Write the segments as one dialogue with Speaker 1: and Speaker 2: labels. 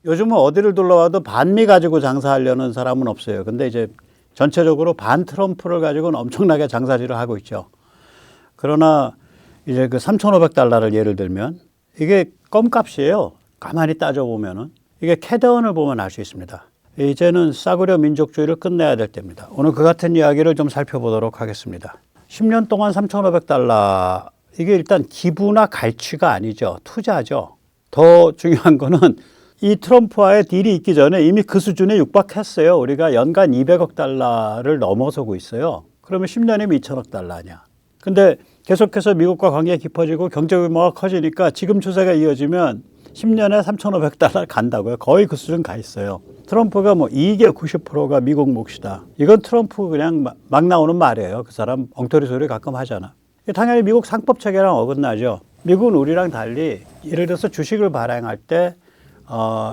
Speaker 1: 요즘은 어디를 둘러봐도 반미 가지고 장사하려는 사람은 없어요. 근데 이제 전체적으로 반 트럼프를 가지고는 엄청나게 장사질을 하고 있죠. 그러나 이제 그 3,500달러를 예를 들면 이게 껌값이에요. 가만히 따져보면은. 이게 캐드언을 보면 알 수 있습니다. 이제는 싸구려 민족주의를 끝내야 될 때입니다. 오늘 그 같은 이야기를 좀 살펴보도록 하겠습니다. 10년 동안 3,500달러. 이게 일단 기부나 갈취가 아니죠. 투자죠. 더 중요한 거는 이 트럼프와의 딜이 있기 전에 이미 그 수준에 육박했어요. 우리가 연간 200억 달러를 넘어서고 있어요. 그러면 10년이면 2천억 달러 아니야. 근데 계속해서 미국과 관계가 깊어지고 경제 규모가 커지니까 지금 추세가 이어지면 10년에 3,500달러 간다고요. 거의 그 수준 가 있어요. 트럼프가 뭐 이익의 90%가 미국 몫이다. 이건 트럼프 그냥 막 나오는 말이에요. 그 사람 엉터리 소리 가끔 하잖아. 당연히 미국 상법 체계랑 어긋나죠. 미국은 우리랑 달리 예를 들어서 주식을 발행할 때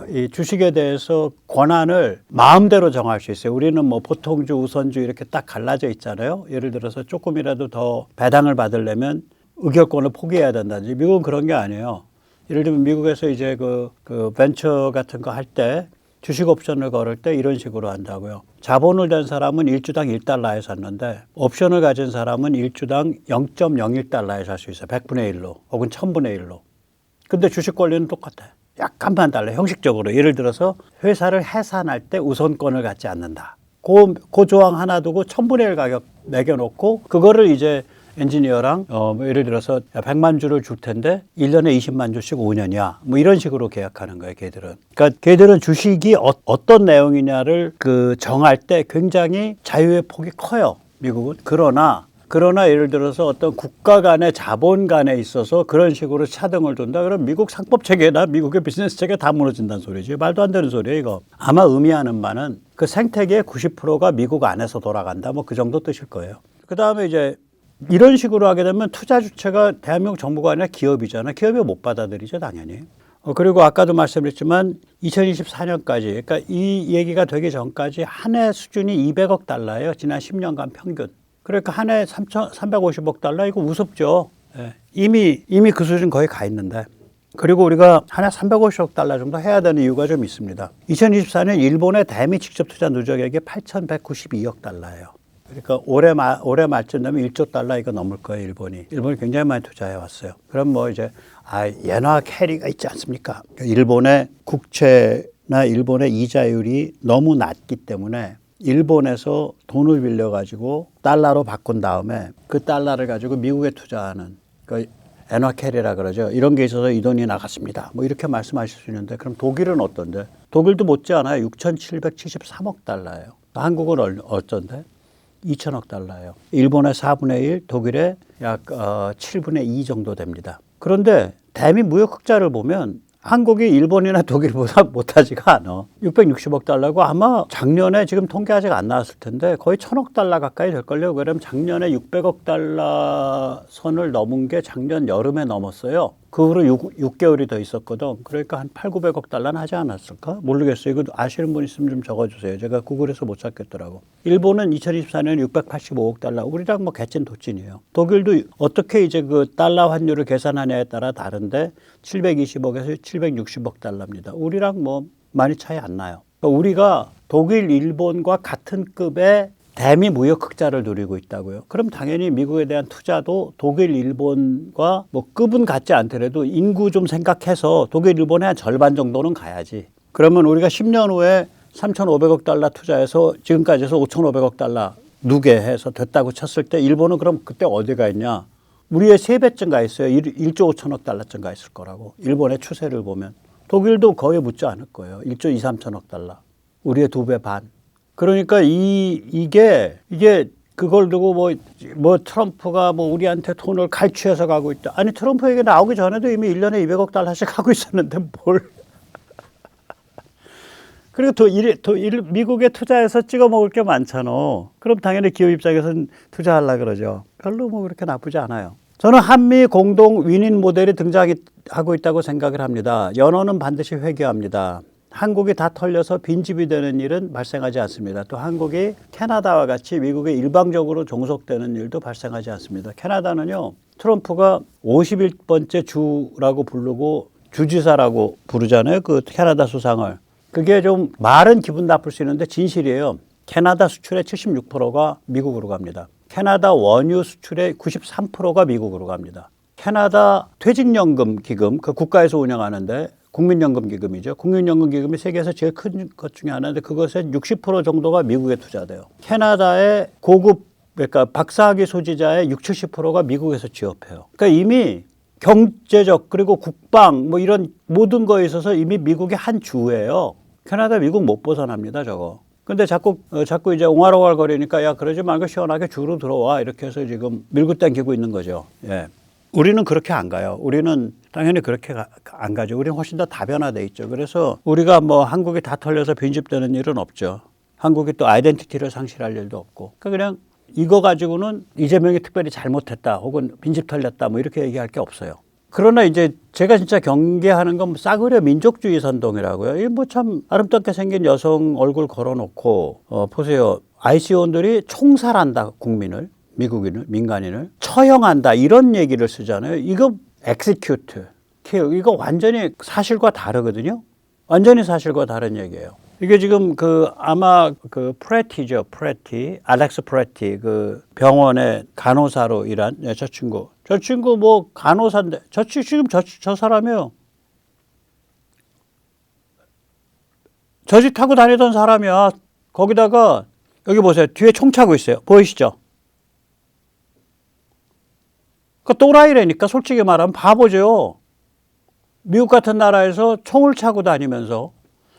Speaker 1: 이 주식에 대해서 권한을 마음대로 정할 수 있어요. 우리는 뭐 보통주, 우선주 이렇게 딱 갈라져 있잖아요. 예를 들어서 조금이라도 더 배당을 받으려면 의결권을 포기해야 된다든지. 미국은 그런 게 아니에요. 예를 들면 미국에서 이제 그 벤처 같은 거 할 때 주식 옵션을 걸을 때 이런 식으로 한다고요. 자본을 댄 사람은 1주당 1달러에 샀는데 옵션을 가진 사람은 1주당 0.01달러에 살 수 있어요. 100분의 1로 혹은 1000분의 1로. 근데 주식 권리는 똑같아요. 약간만 달라요. 형식적으로. 예를 들어서 회사를 해산할 때 우선권을 갖지 않는다. 그 조항 하나 두고 1000분의 1 가격 매겨놓고 그거를 이제 엔지니어랑 예를 들어서 100만 주를 줄 텐데 1년에 20만 주씩 5년이야. 뭐 이런 식으로 계약하는 거예요, 걔들은. 그러니까 걔들은 주식이 어떤 내용이냐를 정할 때 굉장히 자유의 폭이 커요, 미국은. 그러나 예를 들어서 어떤 국가 간의 자본 간에 있어서 그런 식으로 차등을 둔다. 그럼 미국 상법 체계나 미국의 비즈니스 체계 다 무너진다는 소리지. 말도 안 되는 소리예요, 이거. 아마 의미하는 바는 그 생태계의 90%가 미국 안에서 돌아간다. 뭐 그 정도 뜻일 거예요. 그다음에 이제 이런 식으로 하게 되면 투자 주체가 대한민국 정부가 아니라 기업이잖아. 기업이 못 받아들이죠, 당연히. 그리고 아까도 말씀드렸지만 2024년까지, 그러니까 이 얘기가 되기 전까지 한 해 수준이 200억 달러예요. 지난 10년간 평균. 그러니까 한 해 350억 달러, 이거 우습죠. 예. 이미 그 수준 거의 가 있는데. 그리고 우리가 한 해 350억 달러 정도 해야 되는 이유가 좀 있습니다. 2024년 일본의 대미 직접 투자 누적액이 8,192억 달러예요. 그러니까 올해 말쯤 되면 1조 달러 이거 넘을 거예요, 일본이. 일본이 굉장히 많이 투자해 왔어요. 그럼 뭐 이제, 엔화 캐리가 있지 않습니까? 일본의 국채나 일본의 이자율이 너무 낮기 때문에 일본에서 돈을 빌려가지고 달러로 바꾼 다음에 그 달러를 가지고 미국에 투자하는 그 엔화 캐리라 그러죠. 이런 게 있어서 이 돈이 나갔습니다. 뭐 이렇게 말씀하실 수 있는데 그럼 독일은 어떤데? 독일도 못지않아요. 6,773억 달러예요. 한국은 어쩐데? 2천억 달러예요. 일본의 4분의 1, 독일의 약 7분의 2 정도 됩니다. 그런데 대미 무역 흑자를 보면 한국이 일본이나 독일보다 못하지가 않아. 660억 달러고 아마 작년에 지금 통계 아직 안 나왔을 텐데 거의 1,000억 달러 가까이 될걸요. 그럼 작년에 600억 달러 선을 넘은 게 작년 여름에 넘었어요. 그 후로 6개월이 더 있었거든. 그러니까 한 8, 900억 달러는 하지 않았을까? 모르겠어요. 이거 아시는 분 있으면 좀 적어주세요. 제가 구글에서 못 찾겠더라고. 일본은 2024년에 685억 달러. 우리랑 뭐 개찐 도찐이에요. 독일도 어떻게 이제 그 달러 환율을 계산하냐에 따라 다른데 720억에서 760억 달러입니다. 우리랑 뭐 많이 차이 안 나요. 그러니까 우리가 독일, 일본과 같은 급의 대미 무역 흑자를 누리고 있다고요. 그럼 당연히 미국에 대한 투자도 독일, 일본과 뭐 급은 같지 않더라도 인구 좀 생각해서 독일, 일본의 한 절반 정도는 가야지. 그러면 우리가 10년 후에 3,500억 달러 투자해서 지금까지 해서 5,500억 달러 누계 해서 됐다고 쳤을 때 일본은 그럼 그때 어디 가 있냐? 우리의 3배쯤 가 있어요. 1조 5천억 달러쯤 가 있을 거라고. 일본의 추세를 보면. 독일도 거의 묻지 않을 거예요. 1조 2, 3천억 달러. 우리의 2배 반. 그러니까 이게 그걸 두고 뭐 트럼프가 뭐 우리한테 돈을 갈취해서 가고 있다. 아니 트럼프 얘기 나오기 전에도 이미 1년에 200억 달러씩 하고 있었는데 뭘. 그리고 미국에 투자해서 찍어 먹을 게 많잖아. 그럼 당연히 기업 입장에서는 투자하려고 그러죠. 별로 뭐 그렇게 나쁘지 않아요. 저는 한미 공동 윈윈 모델이 등장하고 있다고 생각을 합니다. 연어는 반드시 회귀합니다. 한국이 다 털려서 빈집이 되는 일은 발생하지 않습니다. 또 한국이 캐나다와 같이 미국에 일방적으로 종속되는 일도 발생하지 않습니다. 캐나다는요, 트럼프가 51번째 주라고 부르고 주지사라고 부르잖아요. 그 캐나다 수상을. 그게 좀 말은 기분 나쁠 수 있는데 진실이에요. 캐나다 수출의 76%가 미국으로 갑니다. 캐나다 원유 수출의 93%가 미국으로 갑니다. 캐나다 퇴직연금 기금, 그 국가에서 운영하는데 국민연금 기금이죠. 국민연금 기금이 세계에서 제일 큰 것 중에 하나인데 그것의 60% 정도가 미국에 투자돼요. 캐나다의 고급, 그러니까 박사학위 소지자의 60, 70%가 미국에서 취업해요. 그러니까 이미 경제적 그리고 국방 뭐 이런 모든 거에 있어서 이미 미국의 한 주예요. 캐나다 미국 못 벗어납니다, 저거. 근데 자꾸 이제 옹알옹알거리니까 야 그러지 말고 시원하게 주로 들어와 이렇게 해서 지금 밀고 당기고 있는 거죠. 예. 우리는 그렇게 안 가요. 우리는 당연히 그렇게 안 가죠. 우리는 훨씬 더 다변화돼 있죠. 그래서 우리가 뭐 한국이 다 털려서 빈집되는 일은 없죠. 한국이 또 아이덴티티를 상실할 일도 없고. 그러니까 그냥 이거 가지고는 이재명이 특별히 잘못했다 혹은 빈집 털렸다 뭐 이렇게 얘기할 게 없어요. 그러나 이제 제가 진짜 경계하는 건 싸구려 민족주의 선동이라고요. 이 뭐 참 아름답게 생긴 여성 얼굴 걸어놓고 보세요. ICO원들이 총살한다 국민을, 미국인을, 민간인을 처형한다 이런 얘기를 쓰잖아요. 이거 execute, kill 이거 완전히 사실과 다르거든요. 완전히 사실과 다른 얘기예요. 이게 지금 아마 프레티죠. 프레티, 알렉스 프레티 그 병원의 간호사로 일한 저 친구. 저 친구 뭐 간호사인데 지금 저 사람이요. 저 집 타고 다니던 사람이야. 거기다가 여기 보세요. 뒤에 총 차고 있어요. 보이시죠? 그 또라이라니까 솔직히 말하면 바보죠. 미국 같은 나라에서 총을 차고 다니면서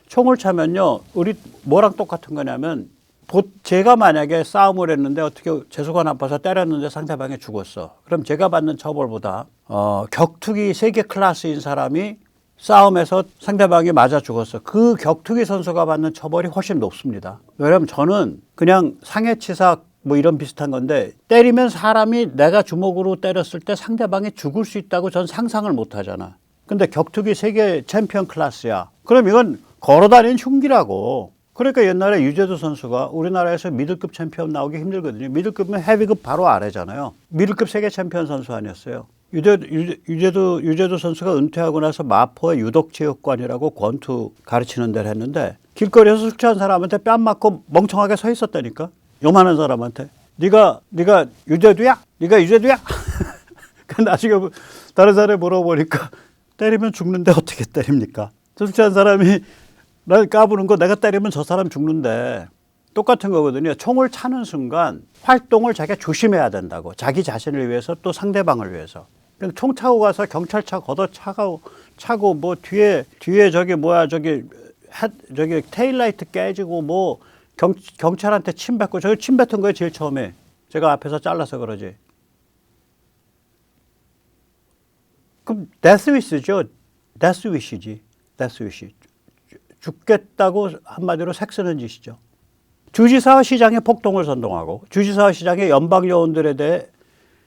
Speaker 1: 총을 차면요, 우리 뭐랑 똑같은 거냐면, 제가 만약에 싸움을 했는데 어떻게 재수가 나빠서 때렸는데 상대방이 죽었어. 그럼 제가 받는 처벌보다, 격투기 세계 클래스인 사람이 싸움에서 상대방이 맞아 죽었어. 그 격투기 선수가 받는 처벌이 훨씬 높습니다. 왜냐면 저는 그냥 상해치사 뭐 이런 비슷한 건데, 때리면 사람이 내가 주먹으로 때렸을 때 상대방이 죽을 수 있다고 전 상상을 못 하잖아. 근데 격투기 세계 챔피언 클래스야. 그럼 이건 걸어다니는 흉기라고. 그러니까 옛날에 유재도 선수가 우리나라에서 미들급 챔피언 나오기 힘들거든요. 미들급은 헤비급 바로 아래잖아요. 미들급 세계 챔피언 선수 아니었어요. 유재도 선수가 은퇴하고 나서 마포의 유독체육관이라고 권투 가르치는 데를 했는데 길거리에서 술 취한 사람한테 뺨 맞고 멍청하게 서 있었다니까. 요만한 사람한테. 네가 유재도야? 네가 유재도야? 그 나중에 다른 사람이 물어보니까 때리면 죽는데 어떻게 때립니까? 술 취한 사람이 날 까부는 거 내가 때리면 저 사람 죽는데 똑같은 거거든요. 총을 차는 순간 활동을 자기가 조심해야 된다고. 자기 자신을 위해서 또 상대방을 위해서. 그냥 총 차고 가서 경찰차 걷어 차고 뭐 뒤에 저기 테일라이트 깨지고 뭐 경찰한테 침 뱉고 저기 침 뱉은 거예요 제일 처음에. 제가 앞에서 잘라서 그러지. 그럼 데스위시죠. 데스위시지. 데스위시. 죽겠다고 한마디로 색쓰는 짓이죠. 주지사와 시장의 폭동을 선동하고 주지사와 시장의 연방 요원들에 대해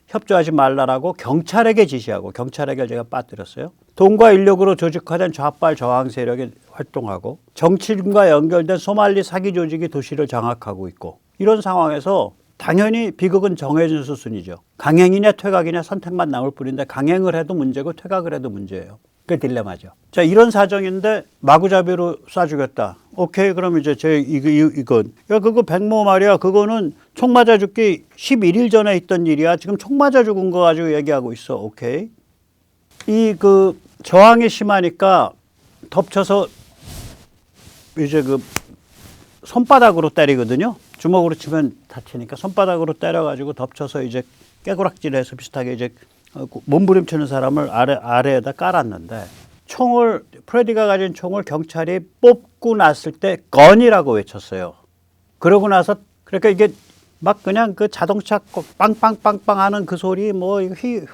Speaker 1: 협조하지 말라라고 경찰에게 지시하고 경찰에게 제가 빠뜨렸어요. 돈과 인력으로 조직화된 좌빨 저항 세력이 활동하고 정치인과 연결된 소말리 사기 조직이 도시를 장악하고 있고 이런 상황에서 당연히 비극은 정해진 수순이죠. 강행이냐 퇴각이냐 선택만 남을 뿐인데 강행을 해도 문제고 퇴각을 해도 문제예요. 그 딜레마죠. 자, 이런 사정인데 마구잡이로 쏴주겠다. 오케이, 그럼 이제 이건. 야, 그거 백모 말이야. 그거는 총 맞아 죽기 11일 전에 있던 일이야. 지금 총 맞아 죽은 거 가지고 얘기하고 있어. 오케이. 저항이 심하니까 덮쳐서 이제 손바닥으로 때리거든요. 주먹으로 치면 다치니까 손바닥으로 때려가지고 덮쳐서 이제 깨구락질해서 비슷하게 이제 몸부림치는 사람을 아래에다 깔았는데 프레디가 가진 총을 경찰이 뽑고 났을 때 건이라고 외쳤어요. 그러고 나서 그러니까 이게 막 그냥 그 자동차 빵빵빵빵 하는 그 소리 뭐 휘를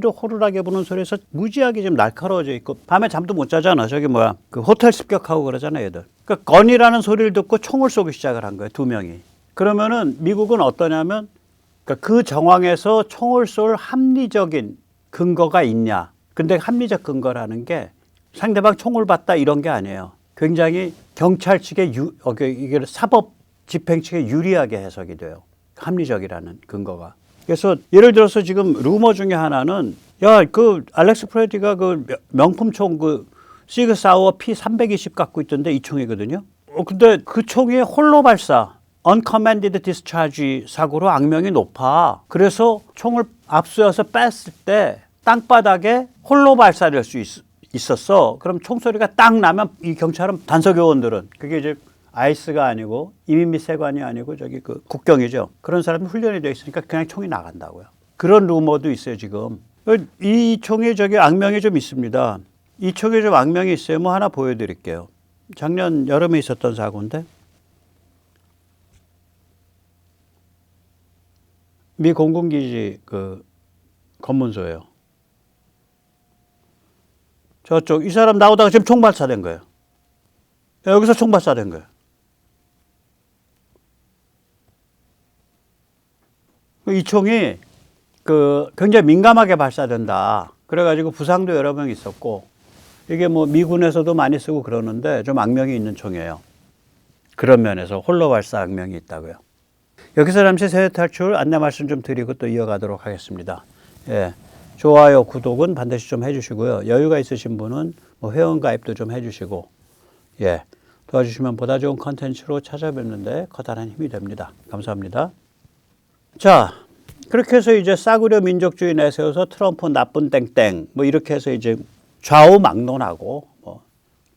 Speaker 1: 호루라기 부는 소리에서 무지하게 좀 날카로워져 있고 밤에 잠도 못 자잖아. 저기 그 호텔 습격하고 그러잖아 얘들. 그러니까 건이라는 소리를 듣고 총을 쏘기 시작을 한 거예요. 2명이. 그러면은 미국은 어떠냐면 그 정황에서 총을 쏠 합리적인 근거가 있냐. 근데 합리적 근거라는 게 상대방 총을 봤다 이런 게 아니에요. 굉장히 경찰 측의 이게 사법 집행 측에 유리하게 해석이 돼요. 합리적이라는 근거가. 그래서 예를 들어서 지금 루머 중에 하나는 야, 그 알렉스 프레디가 그 명품 총 그 시그 사우어 P320 갖고 있던데 이 총이거든요. 근데 그 총이 홀로 발사, uncommanded discharge 사고로 악명이 높아. 그래서 총을 압수해서 뺐을 때 땅바닥에 홀로 발사될 수 있었어. 그럼 총소리가 딱 나면 이 경찰은 단속요원들은 그게 이제 아이스가 아니고 이민 및 세관이 아니고 저기 그 국경이죠. 그런 사람이 훈련이 되어 있으니까 그냥 총이 나간다고요. 그런 루머도 있어요 지금. 이 총이 저기 악명이 좀 있습니다. 이 총에 좀 악명이 있어요. 뭐 하나 보여드릴게요. 작년 여름에 있었던 사고인데 미 공군기지 그 검문소예요. 저쪽 이 사람 나오다가 지금 총 발사된 거예요. 여기서 총 발사된 거예요. 이 총이 그 굉장히 민감하게 발사된다. 그래가지고 부상도 여러 명 있었고 이게 뭐 미군에서도 많이 쓰고 그러는데 좀 악명이 있는 총이에요. 그런 면에서 홀로 발사 악명이 있다고요. 여기서 잠시 세계 탈출 안내 말씀 좀 드리고 또 이어가도록 하겠습니다. 예, 좋아요, 구독은 반드시 좀 해주시고요. 여유가 있으신 분은 뭐 회원 가입도 좀 해주시고, 예, 도와주시면 보다 좋은 컨텐츠로 찾아뵙는데 커다란 힘이 됩니다. 감사합니다. 자, 그렇게 해서 이제 싸구려 민족주의 내세워서 트럼프 나쁜 땡땡 뭐 이렇게 해서 이제 좌우막론하고 뭐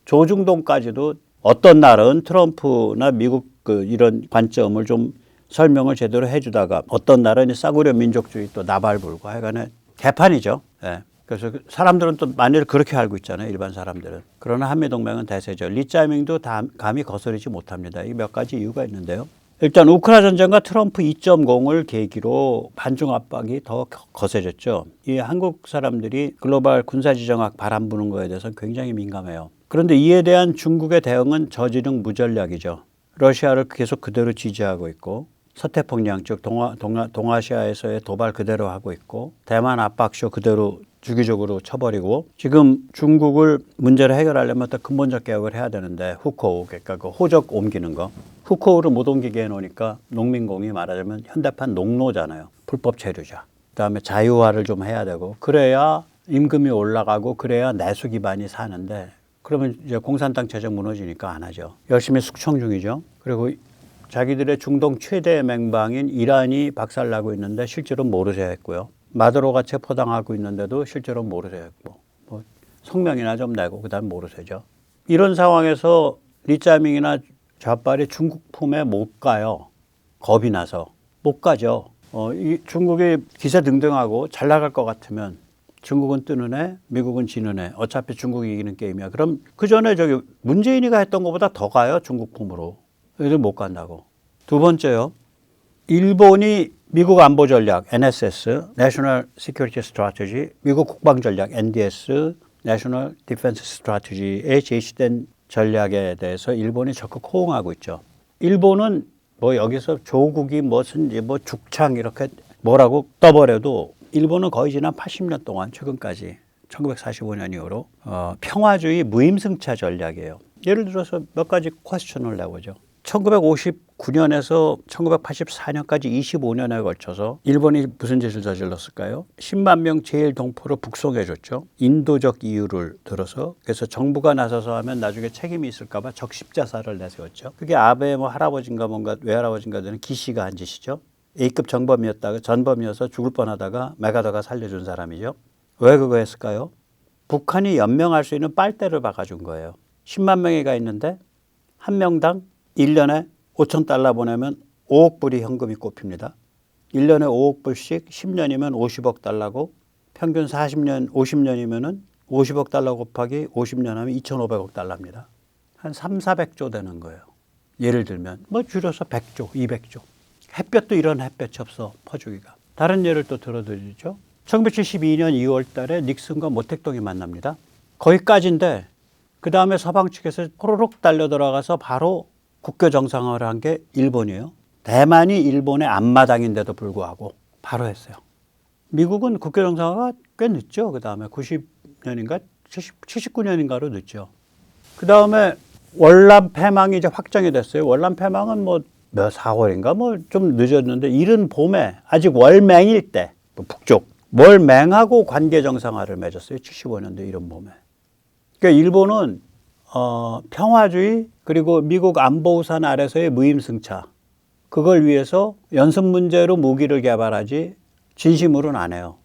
Speaker 1: 조중동까지도 어떤 날은 트럼프나 미국 그 이런 관점을 좀 설명을 제대로 해주다가 어떤 날은 싸구려 민족주의 또 나발 불고 하여간에 개판이죠. 예. 그래서 사람들은 또 많이들 그렇게 알고 있잖아요. 일반 사람들은. 그러나 한미동맹은 대세죠. 리짜밍도 감히 거스르지 못합니다. 이 몇 가지 이유가 있는데요. 일단 우크라이나 전쟁과 트럼프 2.0을 계기로 반중 압박이 더 거세졌죠. 이 한국 사람들이 글로벌 군사지정학 바람 부는 거에 대해서 굉장히 민감해요. 그런데 이에 대한 중국의 대응은 저지능 무전략이죠. 러시아를 계속 그대로 지지하고 있고 서태평양 즉 동아시아에서의 도발 그대로 하고 있고 대만 압박쇼 그대로 주기적으로 쳐버리고 지금 중국을 문제를 해결하려면 또 근본적 개혁을 해야 되는데 후코우 그러니까 그 호적 옮기는 거 후코우를 못 옮기게 해놓으니까 농민공이 말하자면 현대판 농노잖아요. 불법 체류자. 그다음에 자유화를 좀 해야 되고 그래야 임금이 올라가고 그래야 내수 기반이 사는데 그러면 이제 공산당 체제 무너지니까 안 하죠. 열심히 숙청 중이죠. 그리고 자기들의 중동 최대 맹방인 이란이 박살나고 있는데 실제로 모르쇠 했고요. 마두로가 체포당하고 있는데도 실제로 모르쇠 했고 뭐 성명이나 좀 내고 그다음 모르쇠죠. 이런 상황에서 리짜밍이나 좌빨이 중국 품에 못 가요. 겁이 나서 못 가죠. 이 중국이 기세등등하고 잘 나갈 것 같으면 중국은 뜨는 애, 미국은 지는 애. 어차피 중국이 이기는 게임이야. 그럼 그 전에 저기 문재인이가 했던 것보다 더 가요. 중국 품으로. 여기서 못 간다고. 두 번째요. 일본이 미국 안보 전략 NSS, National Security Strategy, 미국 국방 전략 NDS, National Defense Strategy에 제시된 전략에 대해서 일본이 적극 호응하고 있죠. 일본은 뭐 여기서 조국이 무슨 뭐 죽창 이렇게 뭐라고 떠버려도 일본은 거의 지난 80년 동안 최근까지 1945년 이후로 평화주의 무임승차 전략이에요. 예를 들어서 몇 가지 퀘스천을 내보죠. 1959년에서 1984년까지 25년에 걸쳐서 일본이 무슨 짓을 저질렀을까요? 10만 명 제일 동포를 북송해줬죠. 인도적 이유를 들어서. 그래서 정부가 나서서 하면 나중에 책임이 있을까 봐 적십자사를 내세웠죠. 그게 아베 뭐 할아버지인가 뭔가 외할아버지인가 되는 기시가 한 짓이죠. A급 전범이어서 죽을 뻔하다가 메가더가 살려준 사람이죠. 왜 그거 했을까요? 북한이 연명할 수 있는 빨대를 박아준 거예요. 10만 명이가 있는데 한 명당 1년에 5,000달러 보내면 5억 불이 현금이 꼽힙니다. 1년에 5억 불씩 10년이면 50억 달러고 평균 50년이면은 50억 달러 곱하기 50년 하면 2,500억 달러입니다. 한 3,400조 되는 거예요. 예를 들면 뭐 줄여서 100조, 200조. 햇볕도 이런 햇볕이 없어 퍼주기가. 다른 예를 또 들어드리죠. 1972년 2월 달에 닉슨과 모택동이 만납니다. 거기까지인데 그 다음에 서방 측에서 호로록 달려 들어가서 바로 국교 정상화를 한 게 일본이에요. 대만이 일본의 앞마당인데도 불구하고 바로 했어요. 미국은 국교 정상화가 꽤 늦죠. 그 다음에 90년인가 79년인가로 늦죠. 그 다음에 월남 패망이 이제 확정이 됐어요. 월남 패망은 뭐 몇 4월인가 뭐 좀 늦었는데 이른 봄에 아직 월맹일 때 북쪽 뭘 맹하고 관계 정상화를 맺었어요. 75년도 이런 봄에. 그러니까 일본은 평화주의 그리고 미국 안보우산 아래서의 무임승차 그걸 위해서 연습 문제로 무기를 개발하지 진심으로는 안 해요.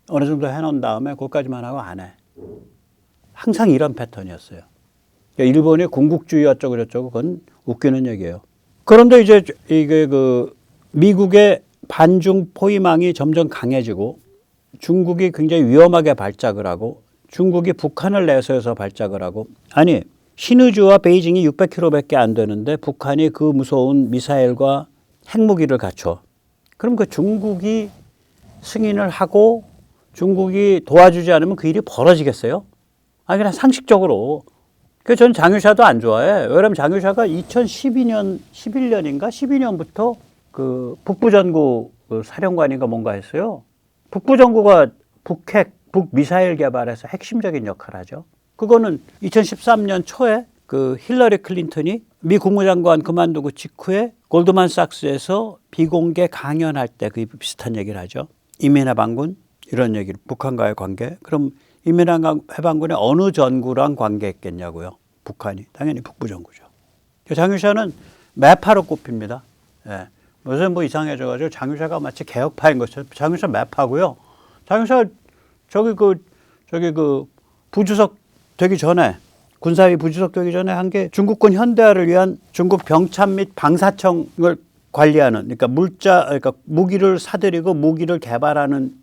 Speaker 1: 어느 정도 해놓은 다음에 그것까지만 하고 안 해. 항상 이런 패턴이었어요. 그러니까 일본의 군국주의 어쩌고 저쩌고 그건 웃기는 얘기예요. 그런데 이제 이게 미국의 반중 포위망이 점점 강해지고 중국이 굉장히 위험하게 발작을 하고 중국이 북한을 내세워서 발작을 하고 아니 신의주와 베이징이 600km밖에 안 되는데 북한이 그 무서운 미사일과 핵무기를 갖춰. 그럼 그 중국이 승인을 하고 중국이 도와주지 않으면 그 일이 벌어지겠어요? 아니 그냥 상식적으로. 그래서 저는 장유샤도 안 좋아해. 왜냐면 장유샤가 2012년, 11년인가 12년부터 그 북부전구 사령관인가 뭔가 했어요. 북부전구가 북미사일 개발에서 핵심적인 역할을 하죠. 그거는 2013년 초에 그 힐러리 클린턴이 미 국무장관 그만두고 직후에 골드만삭스에서 비공개 강연할 때 그 비슷한 얘기를 하죠. 이민해방군 이런 얘기를 북한과의 관계. 그럼 이민해방군의 어느 전구랑 관계했겠냐고요. 북한이. 당연히 북부전구죠. 장유샤는 매파로 꼽힙니다. 예. 요새 뭐 이상해져가지고 장유샤가 마치 개혁파인 것처럼 장유샤 매파고요. 장유샤 저기 부주석 되기 전에 군사위 부주석 되기 전에 한 게 중국군 현대화를 위한 중국 병참 및 방사청을 관리하는 그러니까 무기를 사들이고 무기를 개발하는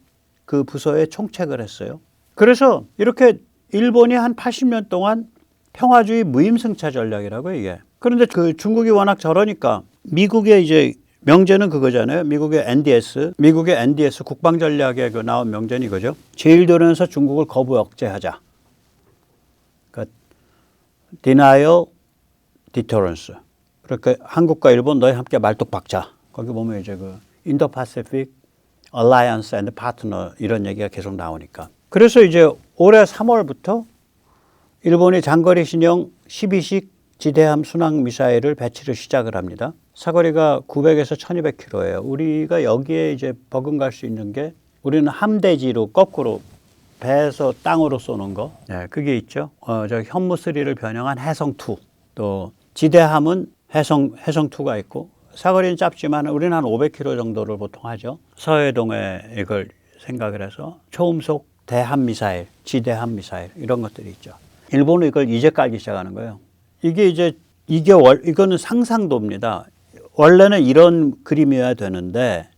Speaker 1: 그 부서에 총책을 했어요. 그래서 이렇게 일본이 한 80년 동안 평화주의 무임승차 전략이라고 이게. 그런데 그 중국이 워낙 저러니까 미국의 이제 명제는 그거잖아요. 미국의 NDS 국방전략에 나온 명제는 이거죠. 제1도련에서 중국을 거부 억제하자. 그러니까 Denial, Deterrence. 그러니까 한국과 일본 너희 함께 말뚝 박자. 거기 보면 이제 그 Indo-Pacific Alliance and Partner 이런 얘기가 계속 나오니까. 그래서 이제 올해 3월부터 일본이 장거리 신형 12식 지대함 순항 미사일을 배치를 시작을 합니다. 사거리가 900에서 1200km예요. 우리가 여기에 이제 버금갈 수 있는 게 우리는 함대지로 거꾸로 배에서 땅으로 쏘는 거. 네, 그게 있죠. 저 현무3를 변형한 해성2. 또 지대함은 해성2가 있고 사거리는 짧지만 우리는 한 500km 정도를 보통 하죠. 서해동에 이걸 생각을 해서 초음속 대함 미사일, 지대함 미사일 이런 것들이 있죠. 일본은 이걸 이제 깔기 시작하는 거예요. 이거는 상상도입니다. 원래는 이런 그림이어야 되는데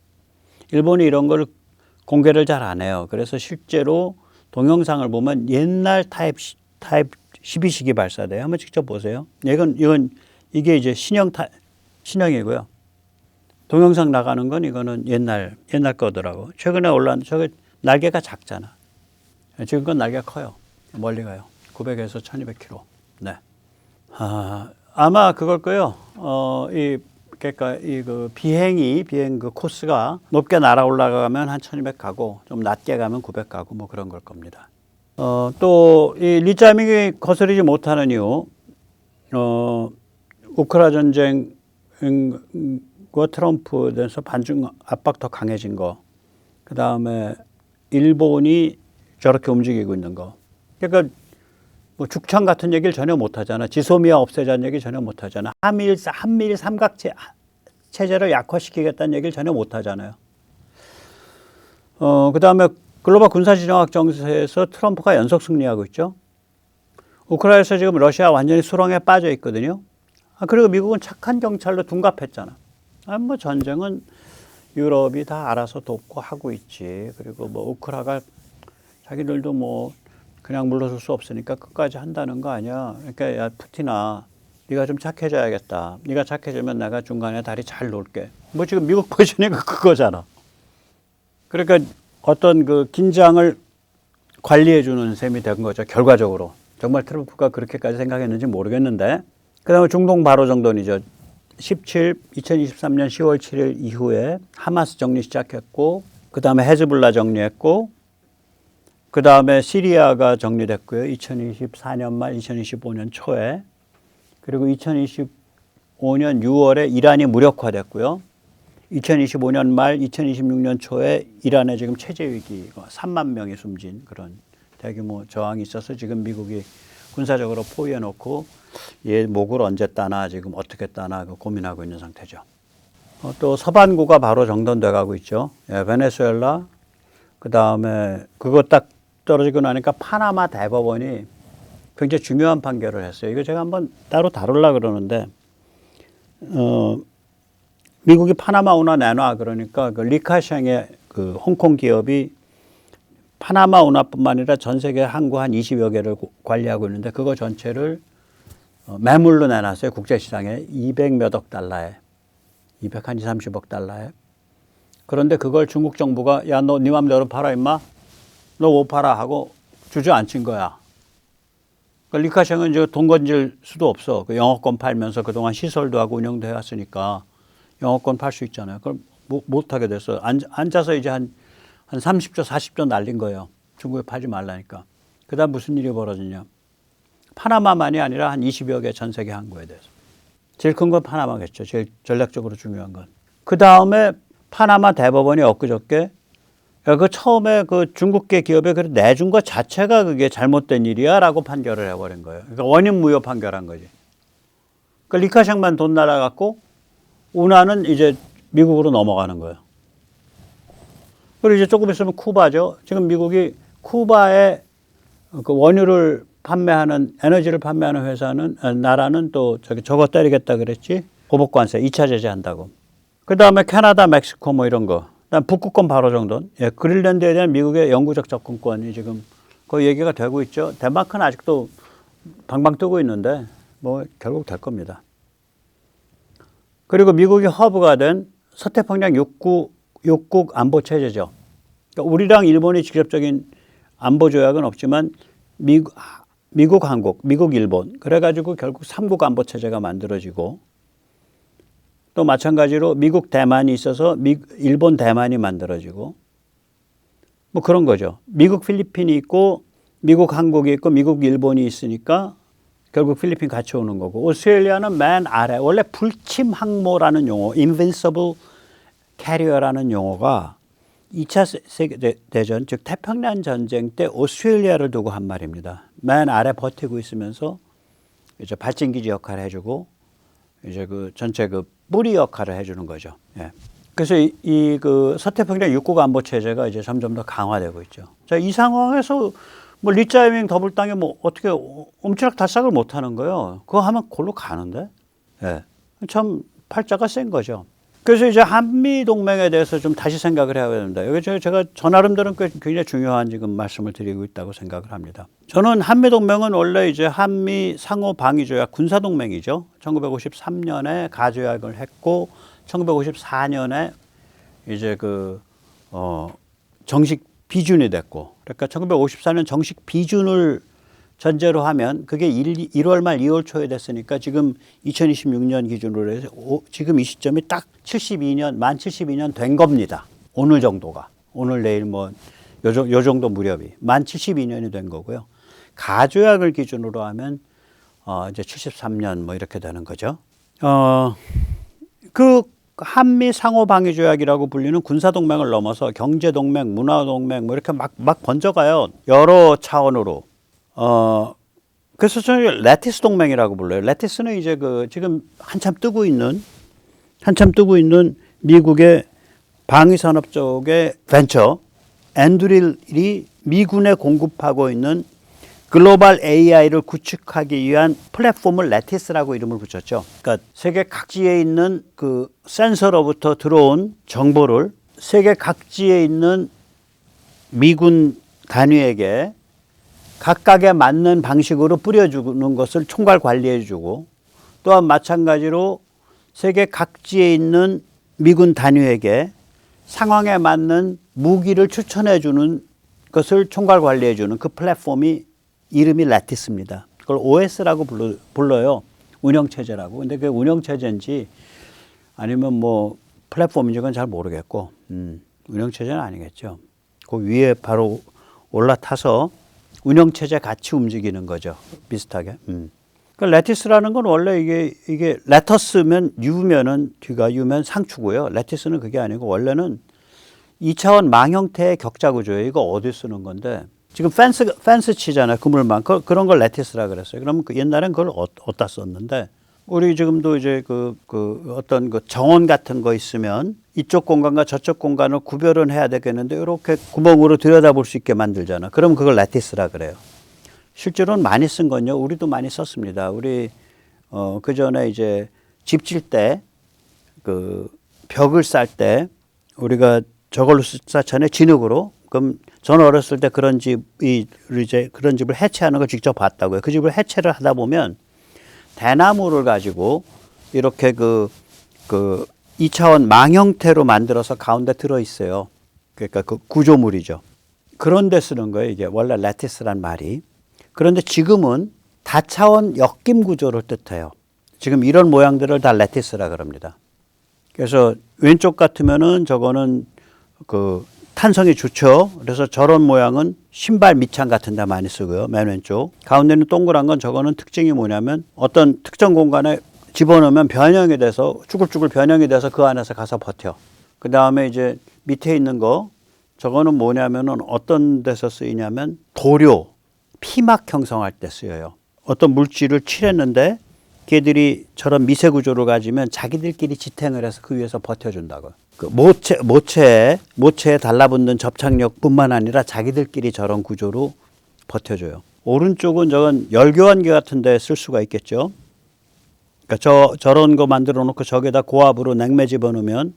Speaker 1: 일본이 이런 걸 공개를 잘 안 해요. 그래서 실제로 동영상을 보면 옛날 타입 12식이 발사돼요. 한번 직접 보세요. 이게 이제 신형이고요. 동영상 나가는 건 이거는 옛날 거더라고. 최근에 올라온 저게 날개가 작잖아. 지금 건 날개가 커요. 멀리 가요. 900에서 1200km. 네. 아마 그걸 거요. 그러니까 비행 그 코스가 높게 날아 올라가면 한 1200 가고 좀 낮게 가면 900 가고 뭐 그런 걸 겁니다. 또 이 리짜밍이 거스르지 못하는 이유, 우크라 전쟁과 트럼프에 대해서 반중 압박 더 강해진 거, 그 다음에 일본이 저렇게 움직이고 있는 거. 그러니까 뭐 죽창 같은 얘기를 전혀 못 하잖아. 지소미아 없애자는 얘기 전혀 못 하잖아. 한미일 삼각 체제를 약화시키겠다는 얘기를 전혀 못 하잖아요. 그 다음에 글로벌 군사지정학 정세에서 트럼프가 연속 승리하고 있죠. 우크라이나에서 지금 러시아 완전히 수렁에 빠져 있거든요. 그리고 미국은 착한 경찰로 둔갑했잖아. 뭐 전쟁은 유럽이 다 알아서 돕고 하고 있지. 그리고 뭐 우크라가 자기들도 뭐 그냥 물러설 수 없으니까 끝까지 한다는 거 아니야. 그러니까 야 푸틴아, 네가 좀 착해져야겠다. 네가 착해지면 내가 중간에 다리 잘 놓을게. 뭐 지금 미국 포지션이 그거잖아. 그러니까 어떤 그 긴장을 관리해주는 셈이 된 거죠. 결과적으로. 정말 트럼프가 그렇게까지 생각했는지 모르겠는데. 그 다음에 중동 바로 정돈이죠. 2023년 10월 7일 이후에 하마스 정리 시작했고, 그 다음에 헤즈볼라 정리했고, 그 다음에 시리아가 정리됐고요. 2024년 말 2025년 초에. 그리고 2025년 6월에 이란이 무력화됐고요. 2025년 말 2026년 초에 이란에 지금 체제 위기가 3만 명이 숨진 그런 대규모 저항이 있어서 지금 미국이 군사적으로 포위해 놓고 얘 목을 언제 따나 지금 어떻게 따나 고민하고 있는 상태죠. 또 서반구가 바로 정돈돼 가고 있죠. 예, 베네수엘라 그다음에 그거 딱 떨어지고 나니까 파나마 대법원이 굉장히 중요한 판결을 했어요. 이거 제가 한번 따로 다루려고 그러는데 미국이 파나마 운하 내놔 그러니까 그 리카샹의 그 홍콩 기업이 파나마 운하뿐만 아니라 전 세계 항구 한 20여 개를 관리하고 있는데 그거 전체를 매물로 내놨어요. 국제시장에 200몇억 달러에 230억 달러에. 그런데 그걸 중국 정부가 야 너 네 맘대로 팔아 임마 너 못 팔아 하고 주저앉힌 거야. 그러니까 리카샹은 이제 돈 건질 수도 없어. 그 영어권 팔면서 그동안 시설도 하고 운영도 해왔으니까 영어권 팔 수 있잖아요. 그걸 못 하게 됐어. 앉아서 이제 한 30조, 40조 날린 거예요. 중국에 팔지 말라니까. 그 다음 무슨 일이 벌어지냐. 파나마만이 아니라 한 20여 개 전 세계 항구에 대해서. 제일 큰 건 파나마겠죠. 제일 전략적으로 중요한 건. 그 다음에 파나마 대법원이 엊그저께 그 처음에 그 중국계 기업에 그 내준 것 자체가 그게 잘못된 일이야 라고 판결을 해버린 거예요. 그러니까 원인 무효 판결한 거지. 그러니까 리카샹만 돈 날아갔고 운하는 이제 미국으로 넘어가는 거예요. 그리고 이제 조금 있으면 쿠바죠. 지금 미국이 쿠바에 그 원유를 판매하는 에너지를 판매하는 회사는 나라는 또 저거 때리겠다 그랬지. 보복관세 2차 제재한다고. 그 다음에 캐나다, 멕시코 뭐 이런 거. 그다음 북극권 바로 정돈. 예, 그린란드에 대한 미국의 영구적 접근권이 지금 그 얘기가 되고 있죠. 덴마크는 아직도 방방 뜨고 있는데 뭐 결국 될 겁니다. 그리고 미국이 허브가 된 서태평양 육국 안보 체제죠. 그러니까 우리랑 일본이 직접적인 안보 조약은 없지만 미국, 한국, 미국, 일본 그래가지고 결국 3국 안보 체제가 만들어지고 또 마찬가지로 미국, 대만이 있어서 일본, 대만이 만들어지고 뭐 그런 거죠. 미국, 필리핀이 있고 미국, 한국이 있고 미국, 일본이 있으니까 결국 필리핀 같이 오는 거고 오스트레일리아는 맨 아래 원래 불침 항모라는 용어 Invincible Carrier라는 용어가 2차 세계대전 즉 태평양 전쟁 때 오스트레일리아를 두고 한 말입니다. 맨 아래 버티고 있으면서 이제 발진기지 역할을 해주고 이제 그 전체 그 뿌리 역할을 해주는 거죠. 예. 그래서 이 그 서태평양 육국 안보 체제가 이제 점점 더 강화되고 있죠. 자, 이 상황에서 뭐 리짜이밍 더블당에 뭐 어떻게 옴치락달싹을 못 하는 거예요. 그거 하면 골로 가는데. 예. 참 팔자가 센 거죠. 그래서 이제 한미 동맹에 대해서 좀 다시 생각을 해야 됩니다. 여기 제가 저 나름대로는 굉장히 중요한 지금 말씀을 드리고 있다고 생각을 합니다. 저는 한미 동맹은 원래 이제 한미 상호 방위 조약 군사 동맹이죠. 1953년에 가조약을 했고 1954년에 이제 정식 비준이 됐고 그러니까 1954년 정식 비준을 전제로 하면 그게 1월 말 2월 초에 됐으니까 지금 2026년 기준으로 해서 지금 이 시점이 딱 72년, 만 72년 된 겁니다. 오늘 정도가. 오늘 내일 뭐 요 정도 무렵이. 만 72년이 된 거고요. 가조약을 기준으로 하면 이제 73년 뭐 이렇게 되는 거죠. 그 한미 상호방위조약이라고 불리는 군사동맹을 넘어서 경제동맹, 문화동맹 뭐 이렇게 막 번져가요. 여러 차원으로. 그래서 저는 레티스 동맹이라고 불러요. 레티스는 이제 지금 한참 뜨고 있는 미국의 방위산업 쪽의 벤처 앤드릴이 미군에 공급하고 있는 글로벌 AI를 구축하기 위한 플랫폼을 레티스라고 이름을 붙였죠. 그러니까 세계 각지에 있는 그 센서로부터 들어온 정보를 세계 각지에 있는 미군 단위에게 각각에 맞는 방식으로 뿌려주는 것을 총괄 관리해주고 또한 마찬가지로 세계 각지에 있는 미군 단위에게 상황에 맞는 무기를 추천해주는 것을 총괄 관리해주는 그 플랫폼이 이름이 레티스입니다. 그걸 OS라고 불러요. 운영체제라고. 근데 그게 운영체제인지 아니면 뭐 플랫폼인지 그건 잘 모르겠고 운영체제는 아니겠죠. 그 위에 바로 올라타서 운영체제 같이 움직이는 거죠. 비슷하게. 그 레티스라는 건 원래 이게 레터스면 유면은 뒤가 유면 상추고요. 레티스는 그게 아니고 원래는 2차원 망 형태의 격자 구조예요. 이거 어디 쓰는 건데 지금 펜스 치잖아요. 그물망. 그런 걸 레티스라 그랬어요. 그러면 옛날엔 그걸 어디다 썼는데 우리 지금도 이제 어떤 정원 같은 거 있으면 이쪽 공간과 저쪽 공간을 구별은 해야 되겠는데 이렇게 구멍으로 들여다볼 수 있게 만들잖아. 그럼 그걸 레티스라 그래요. 실제로는 많이 쓴 건요. 우리도 많이 썼습니다. 우리 그 전에 이제 집 질 때 그 벽을 쌀 때 우리가 저걸로 쌓잖아요. 진흙으로. 그럼 저는 어렸을 때 그런 집이 이제 그런 집을 해체하는 걸 직접 봤다고요. 그 집을 해체를 하다 보면 대나무를 가지고 이렇게 그 2차원 망 형태로 만들어서 가운데 들어 있어요. 그러니까 그 구조물이죠. 그런 데 쓰는 거예요. 이게 원래 레티스란 말이. 그런데 지금은 다차원 엮임 구조를 뜻해요. 지금 이런 모양들을 다 레티스라 그럽니다. 그래서 왼쪽 같으면은 저거는 그 탄성이 좋죠. 그래서 저런 모양은 신발 밑창 같은 데 많이 쓰고요. 맨 왼쪽. 가운데는 동그란 건 저거는 특징이 뭐냐면 어떤 특정 공간에 집어넣으면 변형이 돼서 쭈글쭈글 변형이 돼서 그 안에서 가서 버텨. 그 다음에 이제 밑에 있는 거 저거는 뭐냐면은 어떤 데서 쓰이냐면 도료, 피막 형성할 때 쓰여요. 어떤 물질을 칠했는데 걔들이 저런 미세 구조를 가지면 자기들끼리 지탱을 해서 그 위에서 버텨준다고. 그 모체에 달라붙는 접착력뿐만 아니라 자기들끼리 저런 구조로 버텨줘요. 오른쪽은 저건 열교환기 같은 데 쓸 수가 있겠죠. 그러니까 저런 거 만들어 놓고 저기다 고압으로 냉매 집어넣으면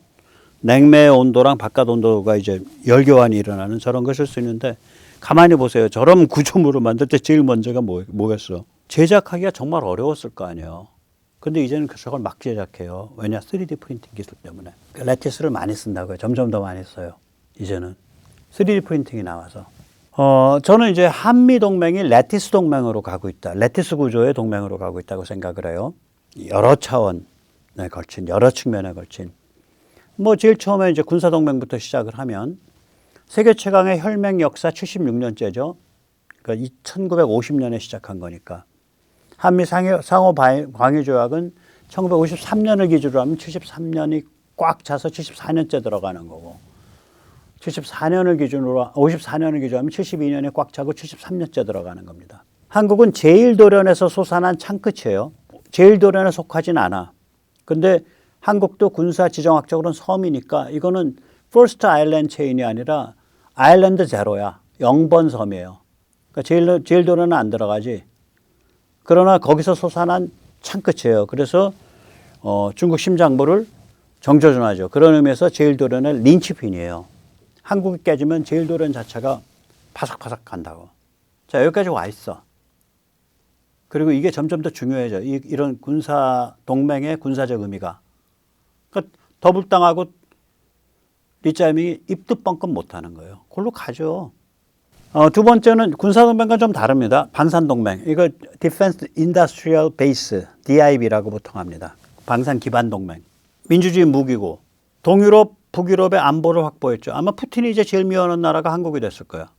Speaker 1: 냉매의 온도랑 바깥 온도가 이제 열교환이 일어나는 저런 거 쓸 수 있는데 가만히 보세요. 저런 구조물을 만들 때 제일 먼저가 뭐겠어? 제작하기가 정말 어려웠을 거 아니에요. 근데 이제는 저걸 막 제작해요. 왜냐? 3D 프린팅 기술 때문에. 레티스를 많이 쓴다고요. 점점 더 많이 써요. 이제는. 3D 프린팅이 나와서. 저는 이제 한미 동맹이 레티스 동맹으로 가고 있다. 레티스 구조의 동맹으로 가고 있다고 생각을 해요. 여러 차원에 걸친, 여러 측면에 걸친. 뭐 제일 처음에 이제 군사동맹부터 시작을 하면 세계 최강의 혈맹 역사 76년째죠. 그러니까 1950년에 시작한 거니까. 한미 상호 방위 조약은 1953년을 기준으로 하면 73년이 꽉 차서 74년째 들어가는 거고 54년을 기준으로 하면 72년이 꽉 차고 73년째 들어가는 겁니다. 한국은 제1도련에서 솟아난 창끝이에요. 제1도련에 속하진 않아. 근데 한국도 군사 지정학적으로는 섬이니까 이거는 First Island Chain이 아니라 아일랜드 제로야. 0번 섬이에요. 그러니까 제1도련은 안 들어가지. 그러나 거기서 솟아난 창끝이에요. 그래서 중국 심장부를 정조준하죠. 그런 의미에서 제1도련의 린치핀이에요. 한국이 깨지면 제1도련 자체가 파삭파삭 간다고. 자, 여기까지 와 있어. 그리고 이게 점점 더 중요해져. 이런 군사 동맹의 군사적 의미가. 그러니까 더블당하고 리짜임이 입도 뻥끗 못하는 거예요. 그걸로 가죠. 두 번째는 군사동맹과 좀 다릅니다. 방산동맹. 이거 Defense Industrial Base, DIB라고 보통 합니다. 방산기반동맹. 민주주의 무기고 동유럽, 북유럽의 안보를 확보했죠. 아마 푸틴이 이제 제일 미워하는 나라가 한국이 됐을 거야.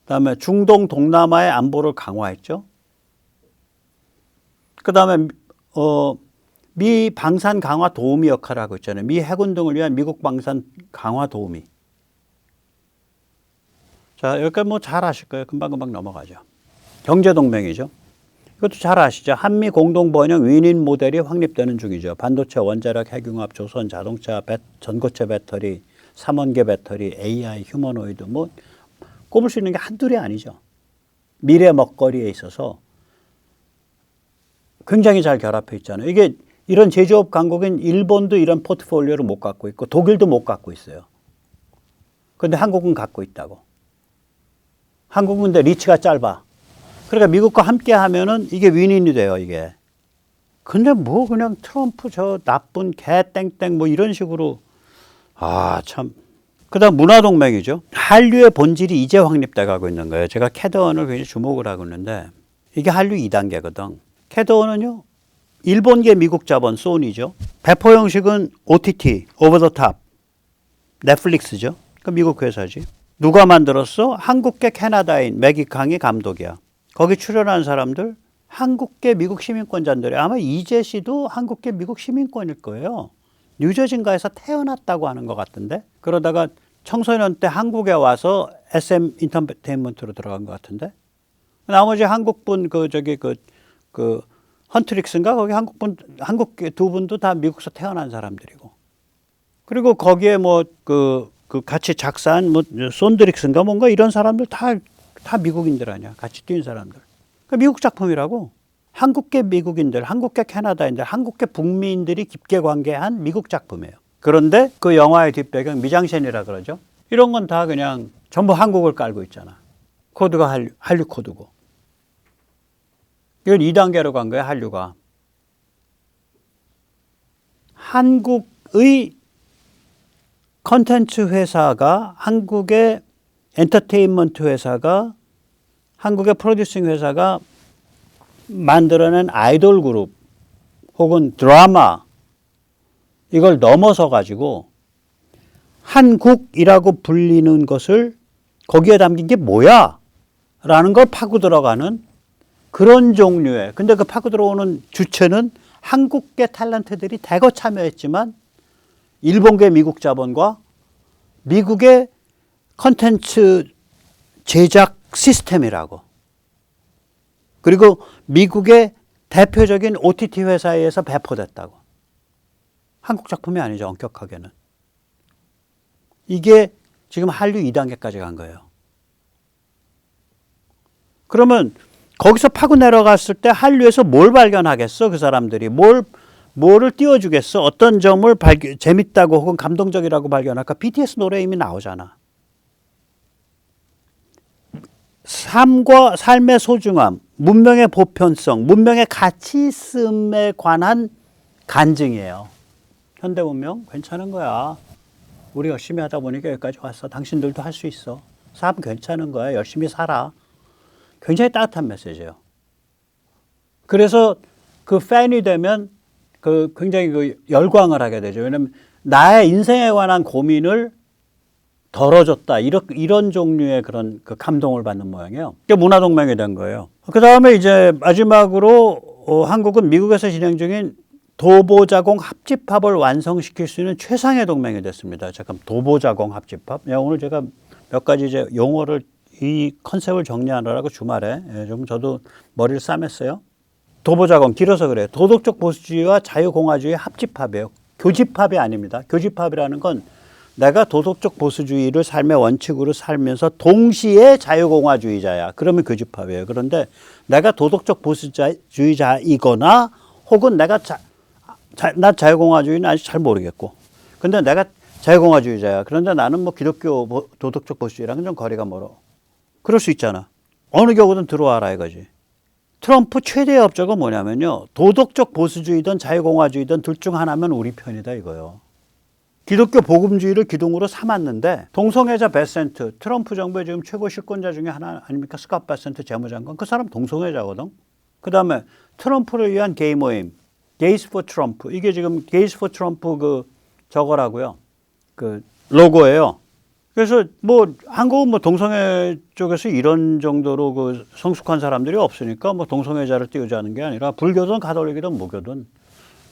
Speaker 1: 그다음에 중동, 동남아의 안보를 강화했죠. 그다음에 미 방산 강화 도우미 역할을 하고 있잖아요. 미 해군 등을 위한 미국 방산 강화 도우미. 자, 여기까지 뭐 잘 아실 거예요. 금방금방 넘어가죠. 경제동맹이죠. 이것도 잘 아시죠. 한미 공동번영 윈윈 모델이 확립되는 중이죠. 반도체, 원자력, 핵융합, 조선, 자동차, 전고체 배터리, 삼원계 배터리, AI, 휴머노이드 뭐 꼽을 수 있는 게 한둘이 아니죠. 미래 먹거리에 있어서 굉장히 잘 결합해 있잖아요. 이게 이런 제조업 강국인 일본도 이런 포트폴리오를 못 갖고 있고 독일도 못 갖고 있어요. 그런데 한국은 갖고 있다고. 한국은 근데 리치가 짧아. 그러니까 미국과 함께 하면은 이게 윈윈이 돼요, 이게. 근데 뭐 그냥 트럼프 저 나쁜 개 땡땡 뭐 이런 식으로. 아, 참. 그 다음 문화동맹이죠. 한류의 본질이 이제 확립돼 가고 있는 거예요. 제가 캐더원을 굉장히 주목을 하고 있는데 이게 한류 2단계거든. 캐더원은요, 일본계 미국 자본 소니죠. 배포 형식은 OTT, 오버 더 탑, 넷플릭스죠. 그 미국 회사지. 누가 만들었어? 한국계 캐나다인 매기캉이 감독이야. 거기 출연한 사람들 한국계 미국 시민권자들이 아마 이재 씨도 한국계 미국 시민권일 거예요. 뉴저지인가에서 태어났다고 하는 것 같은데 그러다가 청소년 때 한국에 와서 SM 인터테인먼트로 들어간 것 같은데 나머지 한국분 그 헌트릭스인가 거기 한국 두 분도 다 미국에서 태어난 사람들이고 그리고 거기에 뭐 그 같이 작사한 뭐 손드릭스인가 뭔가 이런 사람들 다 미국인들 아니야. 같이 뛴 사람들. 그러니까 미국 작품이라고. 한국계 미국인들, 한국계 캐나다인들, 한국계 북미인들이 깊게 관계한 미국 작품이에요. 그런데 그 영화의 뒷배경 미장센이라 그러죠. 이런 건 다 그냥 전부 한국을 깔고 있잖아. 코드가 한류 코드고. 이건 2단계로 간 거야, 한류가. 한국의 컨텐츠 회사가 한국의 엔터테인먼트 회사가 한국의 프로듀싱 회사가 만들어낸 아이돌 그룹 혹은 드라마 이걸 넘어서 가지고 한국이라고 불리는 것을 거기에 담긴 게 뭐야? 라는 걸 파고 들어가는 그런 종류의 근데 그 파고 들어오는 주체는 한국계 탤런트들이 대거 참여했지만 일본계 미국 자본과 미국의 컨텐츠 제작 시스템이라고 그리고 미국의 대표적인 OTT 회사에 의해서 배포됐다고. 한국 작품이 아니죠. 엄격하게는. 이게 지금 한류 2단계까지 간 거예요. 그러면 거기서 파고 내려갔을 때 한류에서 뭘 발견하겠어? 그 사람들이 뭐를 띄워주겠어? 어떤 점을 재밌다고 혹은 감동적이라고 발견할까? BTS 노래 이미 나오잖아. 삶의 소중함, 문명의 보편성, 문명의 가치 있음에 관한 간증이에요. 현대 문명 괜찮은 거야. 우리 열심히 하다 보니까 여기까지 왔어. 당신들도 할 수 있어. 삶 괜찮은 거야. 열심히 살아. 굉장히 따뜻한 메시지예요. 그래서 그 팬이 되면 굉장히 열광을 하게 되죠. 왜냐하면 나의 인생에 관한 고민을 덜어줬다. 이런 종류의 그런 그 감동을 받는 모양이에요. 그게 문화동맹이 된 거예요. 그 다음에 이제 마지막으로 한국은 미국에서 진행 중인 도보자공 합집합을 완성시킬 수 있는 최상의 동맹이 됐습니다. 잠깐 도보자공 합집합. 오늘 제가 몇 가지 이제 용어를 이 컨셉을 정리하느라고 주말에 좀 저도 머리를 싸맸어요. 도보자공 길어서 그래요. 도덕적 보수주의와 자유공화주의 합집합이에요. 교집합이 아닙니다. 교집합이라는 건 내가 도덕적 보수주의를 삶의 원칙으로 살면서 동시에 자유공화주의자야. 그러면 교집합이에요. 그런데 내가 도덕적 보수주의자이거나 혹은 내가 나 자유공화주의는 아직 잘 모르겠고 근데 내가 자유공화주의자야. 그런데 나는 뭐 기독교 도덕적 보수주의랑은 좀 거리가 멀어. 그럴 수 있잖아. 어느 경우든 들어와라 이거지. 트럼프 최대의 업적은 뭐냐면요. 도덕적 보수주의든 자유공화주의든 둘 중 하나면 우리 편이다 이거요. 기독교 복음주의를 기둥으로 삼았는데 동성애자 베센트, 트럼프 정부의 지금 최고 실권자 중에 하나 아닙니까? 스캇 베센트 재무장관. 그 사람 동성애자거든. 그다음에 트럼프를 위한 게이 모임, 게이스 포 트럼프. 이게 지금 게이스 포 트럼프 저거라고요. 그 로고예요. 그래서 뭐 한국은 뭐 동성애 쪽에서 이런 정도로 그 성숙한 사람들이 없으니까 뭐 동성애자를 띄우자는 게 아니라 불교든 가톨릭이든 무교든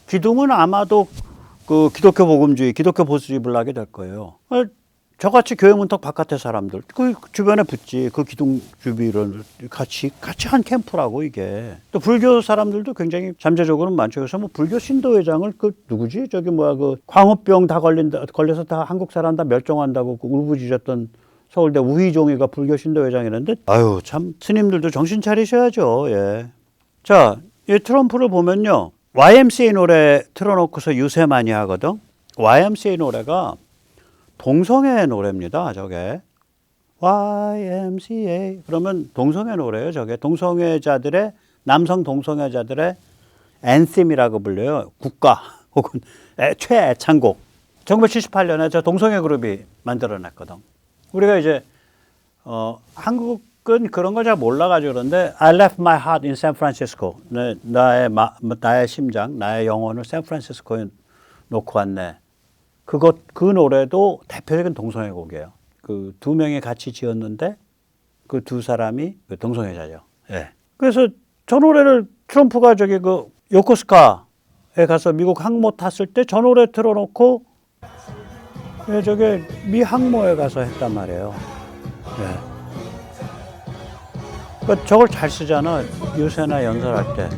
Speaker 1: 기둥은 아마도 그 기독교 복음주의, 기독교 보수주의 불나게 될 거예요. 저같이 교회 문턱 바깥의 사람들, 그 주변에 붙지, 그 기둥 주비를 같이 한 캠프라고 이게. 또 불교 사람들도 굉장히 잠재적으로 많죠. 그래서 뭐 불교 신도회장을 누구지? 광우병 다 걸려서 다 한국 사람 다 멸종한다고 울부짖었던 서울대 우희종이가 불교 신도회장이랬는데, 아유, 참, 스님들도 정신 차리셔야죠, 예. 자, 이 트럼프를 보면요. YMCA 노래 틀어놓고서 유세 많이 하거든. YMCA 노래가 동성애 노래입니다. 저게 YMCA 그러면 동성애 노래예요. 저게 동성애자들의 남성 동성애자들의 앤심이라고 불려요. 국가 혹은 최애창곡. 1978년에 저 동성애 그룹이 만들어냈거든. 우리가 이제 한국은 그런 걸 잘 몰라가지고 그런데 I left my heart in San Francisco. 나의 심장, 나의 영혼을 샌프란시스코에 놓고 왔네. 그 노래도 대표적인 동성애 곡이에요. 그 두 명이 같이 지었는데 그 두 사람이 동성애자죠. 예. 그래서 저 노래를 트럼프가 저기 그 요코스카에 가서 미국 항모 탔을 때 저 노래 틀어놓고 저기 미 항모에 가서 했단 말이에요. 네. 그러니까 저걸 잘 쓰잖아. 유세나 연설할 때.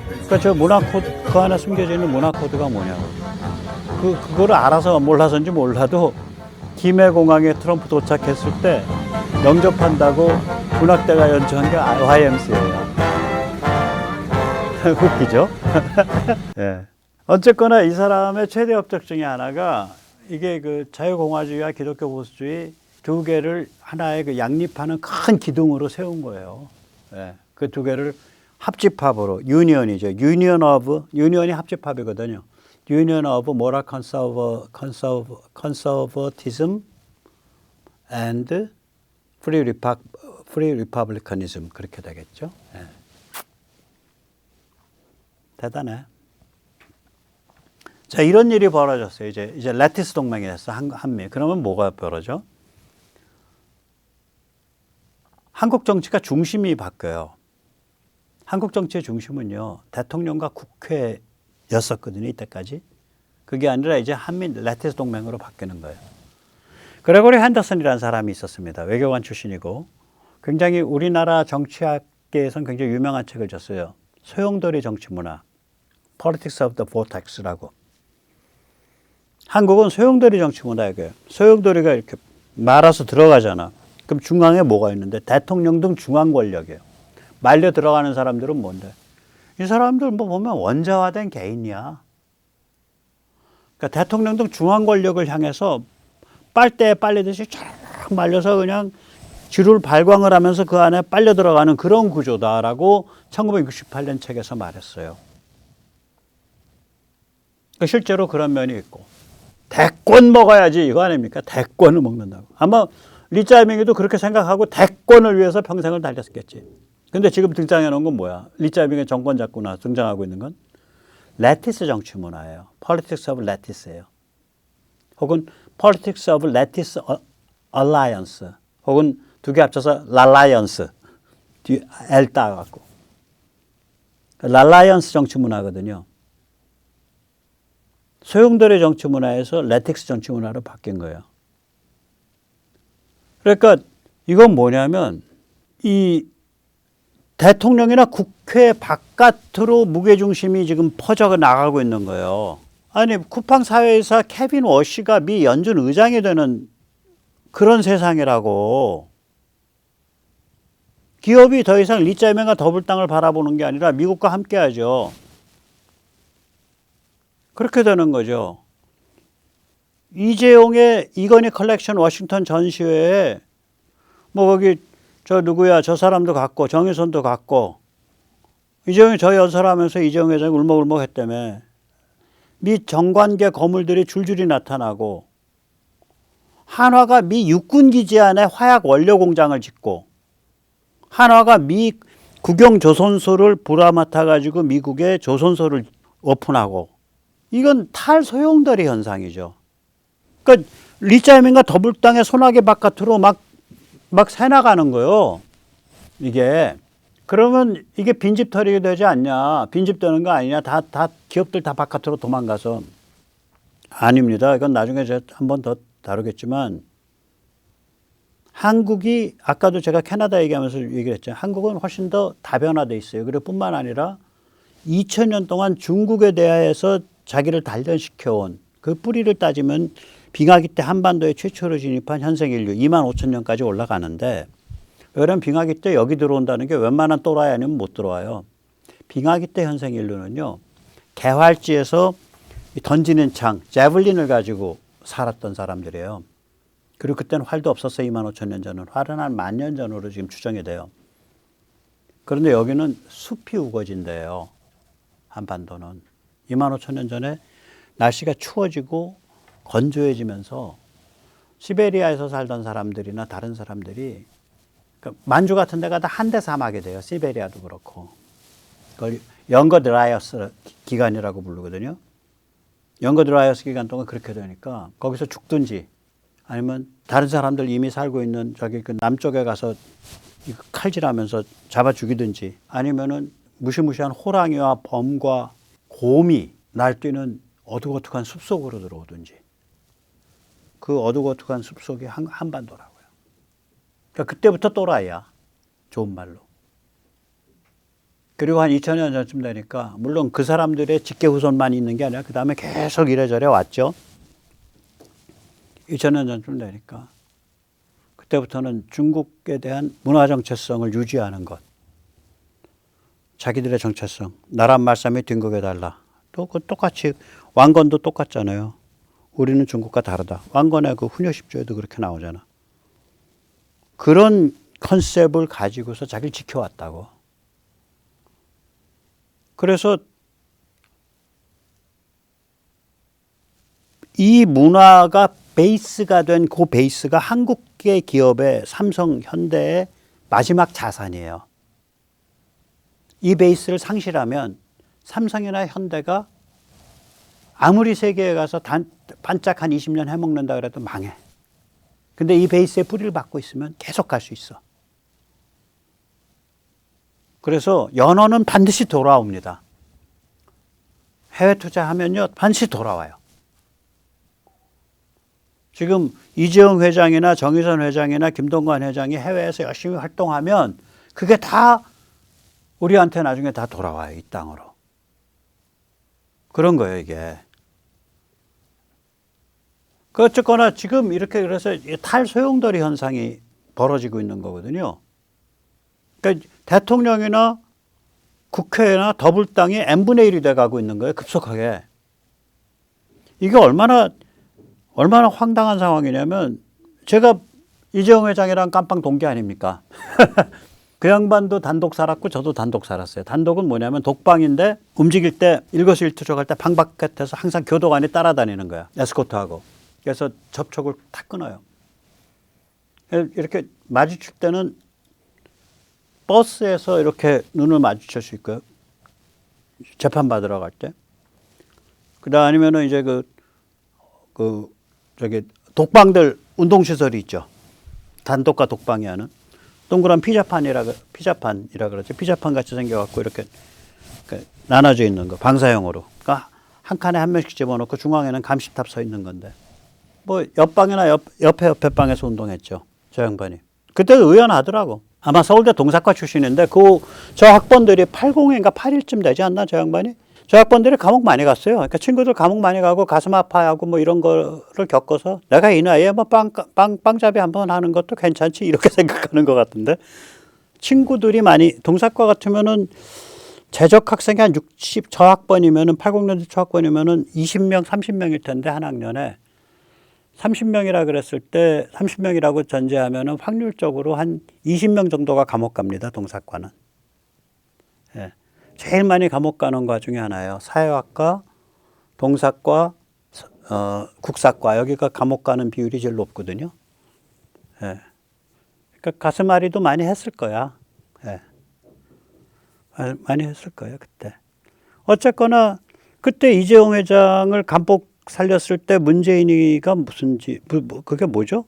Speaker 1: 그러니까 저 문화 코드, 그 안에 숨겨져 있는 문화 코드가 뭐냐고. 그거를 알아서 몰라서인지 몰라도 김해공항에 트럼프 도착했을 때 영접한다고 군악대가 연주한 게 YMCA야. 웃기죠? 예. 어쨌거나 이 사람의 최대 업적 중에 하나가 이게 그 자유공화주의와 기독교 보수주의 두 개를 하나의 그 양립하는 큰 기둥으로 세운 거예요. 예. 그 두 개를 합집합으로 유니언이죠. 유니언이 합집합이거든요. Union of Moral Conservatism and Free Republicanism 그렇게 되겠죠. 예. 대단해. 자, 이런 일이 벌어졌어요. 이제 레티스 동맹이 됐어. 한미. 그러면 뭐가 벌어져? 한국 정치가 중심이 바뀌어요. 한국 정치의 중심은요, 대통령과 국회였었거든요, 이때까지. 그게 아니라 이제 한미 레티스 동맹으로 바뀌는 거예요. 그레고리 핸더슨이라는 사람이 있었습니다. 외교관 출신이고, 굉장히 우리나라 정치학계에서는 굉장히 유명한 책을 썼어요. 소용돌이 정치문화, Politics of the Vortex라고. 한국은 소용돌이 정치문화예요. 소용돌이가 이렇게 말아서 들어가잖아. 그럼 중앙에 뭐가 있는데? 대통령 등 중앙 권력이에요. 말려 들어가는 사람들은 뭔데? 이 사람들 뭐 보면 원자화된 개인이야. 그러니까 대통령 등 중앙 권력을 향해서 빨대에 빨리듯이 쫙 말려서 그냥 지루를 발광을 하면서 그 안에 빨려 들어가는 그런 구조다라고 1968년 책에서 말했어요. 그러니까 실제로 그런 면이 있고. 대권 먹어야지 이거 아닙니까? 대권을 먹는다고. 아마 리짜이밍이도 그렇게 생각하고 대권을 위해서 평생을 달렸겠지. 근데 지금 등장해 놓은 건 뭐야? 리짜이밍의 정권 잡고 나서 등장하고 있는 건 레티스 정치 문화예요. Politics of Lettuce예요. 혹은 Politics of Lettuce Alliance. 혹은 두 개 합쳐서 랄라이언스. L 따갖고. 랄라이언스 정치 문화거든요. 소용돌이 정치 문화에서 레틱스 정치 문화로 바뀐 거예요. 그러니까 이건 뭐냐면 이 대통령이나 국회 바깥으로 무게중심이 지금 퍼져 나가고 있는 거예요. 아니 쿠팡 사회이사 케빈 워시가 미 연준 의장이 되는 그런 세상이라고. 기업이 더 이상 리짜이밍과 더블 땅을 바라보는 게 아니라 미국과 함께 하죠. 그렇게 되는 거죠. 이재용의 이건희 컬렉션 워싱턴 전시회에 뭐 거기 저 누구야 저 사람도 갔고 정의선도 갔고 이재용이 저 연설하면서 이재용 회장이 울먹울먹 했다며. 미 정관계 거물들이 줄줄이 나타나고 한화가 미 육군기지 안에 화약 원료 공장을 짓고 한화가 미 국영조선소를 불아맡아가지고 미국에 조선소를 오픈하고 이건 탈소용돌이 현상이죠. 그러니까 리짜이밍과 더블 땅의 소나기 바깥으로 막 새나가는 거예요. 이게. 그러면 이게 빈집털이게 되지 않냐. 빈집되는 거 아니냐. 다 기업들 다 바깥으로 도망가서. 아닙니다. 이건 나중에 제가 한 번 더 다루겠지만 한국이 아까도 제가 캐나다 얘기하면서 얘기를 했잖아요. 한국은 훨씬 더 다변화돼 있어요. 그리고 뿐만 아니라 2000년 동안 중국에 대하여서 자기를 단련시켜온 그 뿌리를 따지면 빙하기 때 한반도에 최초로 진입한 현생 인류 2만 5천 년까지 올라가는데 왜냐면 빙하기 때 여기 들어온다는 게 웬만한 또라이 아니면 못 들어와요. 빙하기 때 현생 인류는요. 개활지에서 던지는 창, 제블린을 가지고 살았던 사람들이에요. 그리고 그때는 활도 없었어요. 2만 5천 년 전은. 활은 한 10,000년 전으로 지금 추정이 돼요. 그런데 여기는 숲이 우거진대요. 한반도는. 2만 5천 년 전에 날씨가 추워지고 건조해지면서 시베리아에서 살던 사람들이나 다른 사람들이 그러니까 만주 같은 데 가다 한대 사막이 돼요. 시베리아도 그렇고. 그걸 영거 드라이어스 기간이라고 부르거든요. 영거 드라이어스 기간 동안 그렇게 되니까 거기서 죽든지 아니면 다른 사람들 이미 살고 있는 저기 그 남쪽에 가서 이거 칼질하면서 잡아 죽이든지 아니면은 무시무시한 호랑이와 범과 곰이 날뛰는 어둑어둑한 숲속으로 들어오든지 그 어둑어둑한 숲속이 한반도라고요. 그러니까 그때부터 또라이야. 좋은 말로. 그리고 한 2000년 전쯤 되니까 물론 그 사람들의 직계후손만 있는 게 아니라 그 다음에 계속 이래저래 왔죠. 2000년 전쯤 되니까 그때부터는 중국에 대한 문화 정체성을 유지하는 것. 자기들의 정체성. 나란 말씀이 뒷극에 달라. 또 그 똑같이 왕건도 똑같잖아요. 우리는 중국과 다르다. 왕건의 그 훈효십조에도 그렇게 나오잖아. 그런 컨셉을 가지고서 자기를 지켜왔다고. 그래서 이 문화가 베이스가 된 그 베이스가 한국의 기업의 삼성, 현대의 마지막 자산이에요. 이 베이스를 상실하면 삼성이나 현대가 아무리 세계에 가서 반짝 한 20년 해먹는다 그래도 망해. 근데 이 베이스에 뿌리를 받고 있으면 계속 갈 수 있어. 그래서 연어는 반드시 돌아옵니다. 해외 투자하면요, 반드시 돌아와요. 지금 이재용 회장이나 정의선 회장이나 김동관 회장이 해외에서 열심히 활동하면 그게 다 우리한테 나중에 다 돌아와요, 이 땅으로. 그런 거예요, 이게. 어쨌거나 지금 이렇게 그래서 탈소용돌이 현상이 벌어지고 있는 거거든요. 그러니까 대통령이나 국회나 더불당이 n분의 1이 돼가고 있는 거예요, 급속하게. 이게 얼마나 황당한 상황이냐면 제가 이재용 회장이랑 깜빵 동기 아닙니까? 그 양반도 단독 살았고 저도 단독 살았어요. 단독은 뭐냐면 독방인데 움직일 때 일거수일투족할 때 방 바깥에서 항상 교도관이 따라다니는 거야. 에스코트하고. 그래서 접촉을 다 끊어요. 이렇게 마주칠 때는 버스에서 이렇게 눈을 마주칠 수 있고요. 재판 받으러 갈 때. 그다음 아니면은 이제 저기 독방들 운동시설이 있죠. 단독과 독방이 하는 동그란 피자판이라 그러죠. 피자판 같이 생겨갖고 이렇게 나눠져 있는 거 방사형으로. 그러니까 한 칸에 한 명씩 집어넣고 중앙에는 감시탑 서 있는 건데 뭐 옆방이나 옆에 방에서 운동했죠. 저 양반이. 그때 의연하더라고. 아마 서울대 동사과 출신인데 저 학번들이 80인가 81쯤 되지 않나 저 양반이? 저 학번들이 감옥 많이 갔어요. 그러니까 친구들 감옥 많이 가고 가슴 아파하고 뭐 이런 거를 겪어서 내가 이 나이에 뭐 빵잡이 한번 하는 것도 괜찮지 이렇게 생각하는 것 같은데 친구들이 많이 동사과 같으면은 재적 학생이 한 60, 저 학번이면은 80년대 초 학번이면은 20명, 30명일 텐데 한 학년에 30명이라 그랬을 때 30명이라고 전제하면은 확률적으로 한 20명 정도가 감옥 갑니다. 동사과는. 예. 제일 많이 감옥 가는 과 중에 하나예요. 사회학과, 동사과, 국사과 여기가 감옥 가는 비율이 제일 높거든요. 예. 그러니까 가슴앓이도 많이 했을 거야. 예. 많이 했을 거예요 그때. 어쨌거나 그때 이재용 회장을 감옥 살렸을 때 문재인이가 그게 뭐죠?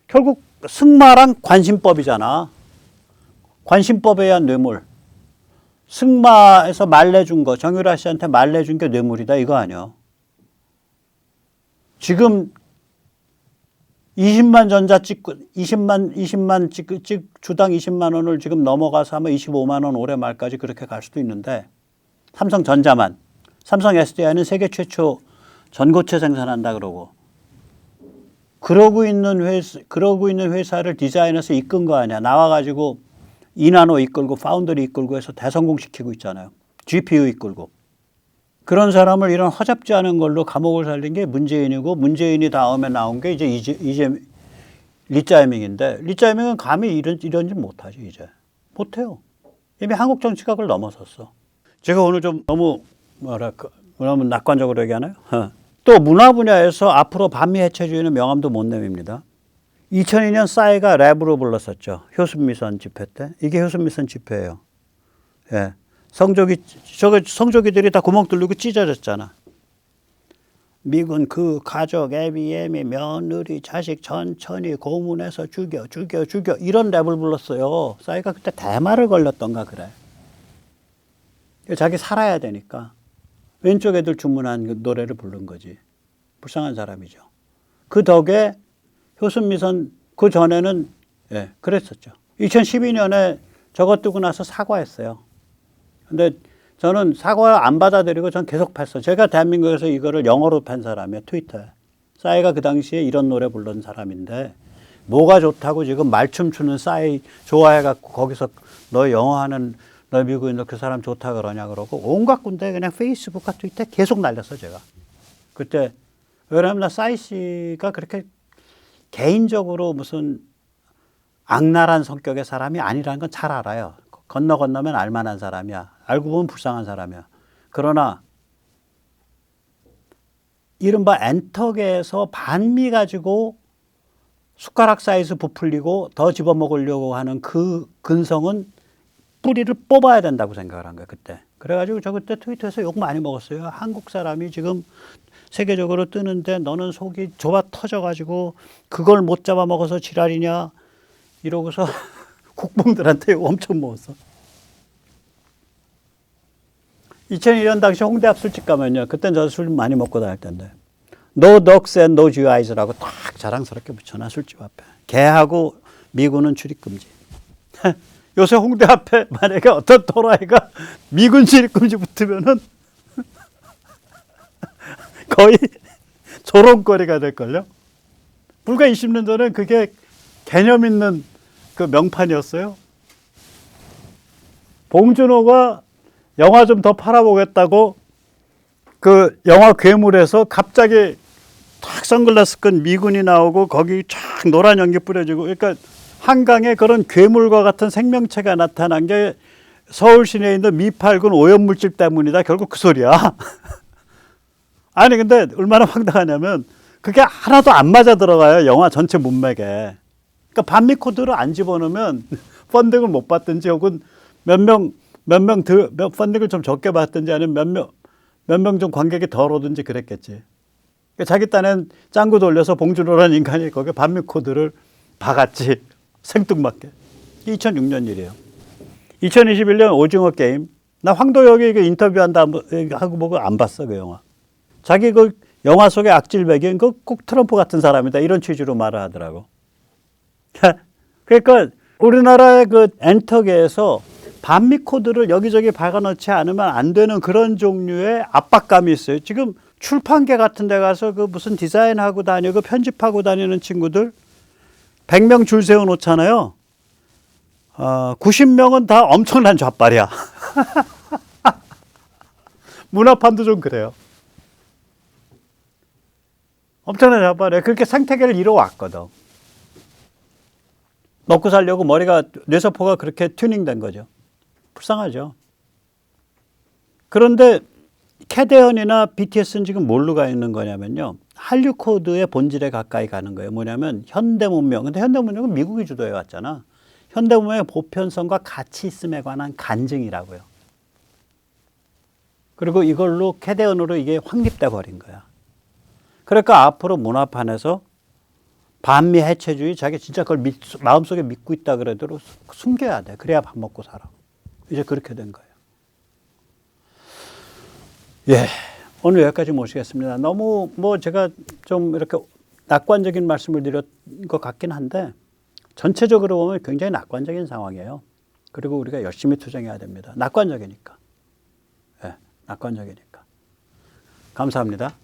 Speaker 1: 결국 승마랑 관심법이잖아. 관심법에 의한 뇌물. 승마에서 말 내준 거, 정유라 씨한테 말 내준 게 뇌물이다 이거 아니야. 지금 20만 전자 찍고 20만 주당 20만 원을 지금 넘어가서 아마 25만 원 올해 말까지 그렇게 갈 수도 있는데 삼성전자만 삼성 SDI는 세계 최초 전고체 생산한다 그러고 있는 회사를 디자인해서 이끈 거 아니야. 나와가지고 이나노 이끌고 파운드리 이끌고 해서 대성공시키고 있잖아요. GPU 이끌고. 그런 사람을 이런 허잡지 않은 걸로 감옥을 살린 게 문재인이고 문재인이 다음에 나온 게 이제 리짜이밍인데 리짜이밍은 감히 이런 짓 못하지 이제. 못해요. 이미 한국 정치가 그걸 넘어섰어. 제가 오늘 좀 너무 너무 낙관적으로 얘기하나요? 또 문화 분야에서 앞으로 반미 해체주의는 명함도 못 내밉니다. 2002년 싸이가 랩으로 불렀었죠. 효순미선 집회 때. 이게 효순미선 집회예요. 예. 성조기들이 다 구멍 뚫리고 찢어졌잖아. 미군 그 가족, 애비, 애미, 며느리, 자식 천천히 고문해서 죽여 이런 랩을 불렀어요. 싸이가 그때 대마를 걸렸던가 그래. 자기 살아야 되니까 왼쪽 애들 주문한 그 노래를 부른 거지. 불쌍한 사람이죠. 그 덕에 효순미선 그 전에는 그랬었죠. 2012년에 저거 뜨고 나서 사과했어요. 근데 저는 사과 안 받아들이고 전 계속 팼어요. 제가 대한민국에서 이거를 영어로 팬 사람이에요. 트위터에. 싸이가 그 당시에 이런 노래 부른 사람인데 뭐가 좋다고 지금 말춤 추는 싸이 좋아해갖고 거기서 너 영어 하는 너 미국인 너 그 사람 좋다 그러냐 그러고 온갖 군데 그냥 페이스북과 트위터에 계속 날렸어 제가. 그때 왜냐하면 나 싸이 씨가 그렇게 개인적으로 무슨 악랄한 성격의 사람이 아니라는 건 잘 알아요. 건너면 알만한 사람이야. 알고 보면 불쌍한 사람이야. 그러나 이른바 엔터계에서 반미 가지고 숟가락 사이즈 부풀리고 더 집어먹으려고 하는 그 근성은 뿌리를 뽑아야 된다고 생각을 한 거예요. 그때. 그래가지고 저 그때 트위터에서 욕 많이 먹었어요. 한국 사람이 지금 세계적으로 뜨는데 너는 속이 좁아 터져가지고 그걸 못 잡아먹어서 지랄이냐 이러고서 국뽕들한테 엄청 먹었어. 2001년 당시 홍대 앞 술집 가면요. 그땐 저 술 많이 먹고 다닐 텐데. No dogs and no GIs라고 딱 자랑스럽게 붙여놔 술집 앞에. 개하고 미군은 출입금지. 요새 홍대 앞에 만약에 어떤 또라이가 미군 출입금지 붙으면은 거의 조롱거리가 될걸요. 불과 20년 전에 그게 개념 있는 그 명판이었어요. 봉준호가 영화 좀 더 팔아보겠다고 그 영화 괴물에서 갑자기 탁 선글라스 끈 미군이 나오고 거기 쫙 노란 연기 뿌려지고 그러니까 한강에 그런 괴물과 같은 생명체가 나타난 게 서울 시내에 있는 미팔군 오염물질 때문이다. 결국 그 소리야. 아니 근데 얼마나 황당하냐면 그게 하나도 안 맞아 들어가요. 영화 전체 문맥에. 그러니까 반미 코드를 안 집어넣으면 펀딩을 못 받든지 혹은 펀딩을 좀 적게 받든지 아니면 몇 명 좀 관객이 덜 오든지 그랬겠지. 그러니까 자기 딴엔 짱구 돌려서 봉준호라는 인간이 거기에 반미 코드를 박았지. 생뚱맞게. 2006년 일이에요. 2021년 오징어 게임. 나 황도혁이 그 인터뷰한다 하고 보고 안 봤어 그 영화. 자기 그 영화 속의 악질 배경 꼭 트럼프 같은 사람이다 이런 취지로 말을 하더라고. 그러니까 우리나라의 그 엔터계에서 반미 코드를 여기저기 박아넣지 않으면 안 되는 그런 종류의 압박감이 있어요. 지금 출판계 같은 데 가서 그 무슨 디자인하고 다니고 편집하고 다니는 친구들 100명 줄 세워 놓잖아요. 90명은 다 엄청난 좌빨이야. 문화판도 좀 그래요. 엄청난 좌빨이야. 그렇게 생태계를 이뤄왔거든. 먹고 살려고 머리가 뇌세포가 그렇게 튜닝된 거죠. 불쌍하죠. 그런데 캐대언이나 BTS는 지금 뭘로 가 있는 거냐면요. 한류 코드의 본질에 가까이 가는 거예요. 뭐냐면 현대문명. 근데 현대문명은 미국이 주도해 왔잖아. 현대문명의 보편성과 가치 있음에 관한 간증이라고요. 그리고 이걸로 캐대언으로 이게 확립돼 버린 거야. 그러니까 앞으로 문화판에서 반미 해체주의 자기 진짜 그걸 마음속에 믿고 있다 그래도 숨겨야 돼. 그래야 밥 먹고 살아. 이제 그렇게 된 거예요. 예. 오늘 여기까지 모시겠습니다. 너무 제가 좀 이렇게 낙관적인 말씀을 드린 것 같긴 한데 전체적으로 보면 굉장히 낙관적인 상황이에요. 그리고 우리가 열심히 투쟁해야 됩니다. 낙관적이니까. 예. 낙관적이니까. 감사합니다.